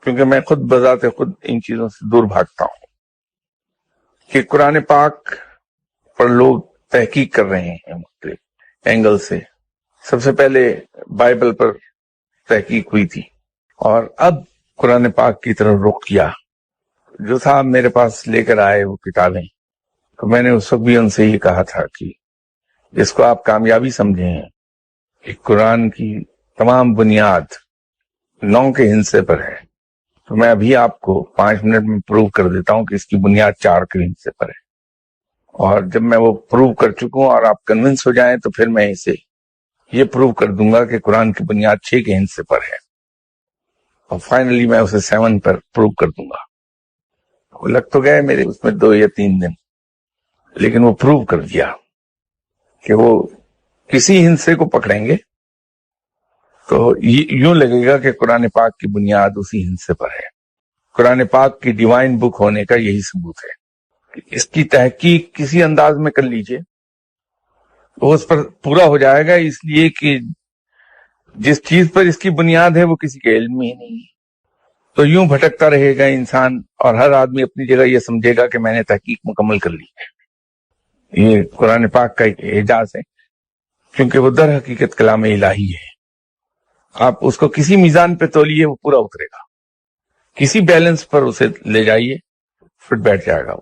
کیونکہ میں خود بذات خود ان چیزوں سے دور بھاگتا ہوں کہ قرآن پاک پر لوگ تحقیق کر رہے ہیں مختلف اینگل سے. سب سے پہلے بائبل پر تحقیق ہوئی تھی اور اب قرآن پاک کی طرف رخ کیا. جو صاحب میرے پاس لے کر آئے وہ کتابیں، تو میں نے اس وقت بھی ان سے یہ کہا تھا کہ جس کو آپ کامیابی سمجھیں کہ قرآن کی تمام بنیاد 9 کے ہندسے پر ہے، تو میں ابھی آپ کو 5 منٹ میں پروو کر دیتا ہوں کہ اس کی بنیاد 4 کے ہندسے پر ہے. اور جب میں وہ پروو کر چکوں اور آپ کنونس ہو جائیں تو پھر میں اسے یہ پروو کر دوں گا کہ قرآن کی بنیاد 6 کے ہندسے پر ہے، اور فائنلی میں اسے 7 پر پروو کر دوں گا. وہ لگ تو گئے میرے اس میں 2 یا 3 دن، لیکن وہ پروو کر دیا کہ وہ کسی ہندسے کو پکڑیں گے تو یوں لگے گا کہ قرآن پاک کی بنیاد اسی ہندسے پر ہے. قرآن پاک کی ڈیوائن بک ہونے کا یہی ثبوت ہے. اس کی تحقیق کسی انداز میں کر لیجئے وہ اس پر پورا ہو جائے گا، اس لیے کہ جس چیز پر اس کی بنیاد ہے وہ کسی کے علم میں ہی نہیں ہے. تو یوں بھٹکتا رہے گا انسان، اور ہر آدمی اپنی جگہ یہ سمجھے گا کہ میں نے تحقیق مکمل کر لی ہے. یہ قرآن پاک کا ایک اعجاز ہے، کیونکہ وہ در حقیقت کلام الہی ہے. آپ اس کو کسی میزان پہ تولیے وہ پورا اترے گا، کسی بیلنس پر اسے لے جائیے پھر بیٹھ جائے گا وہ.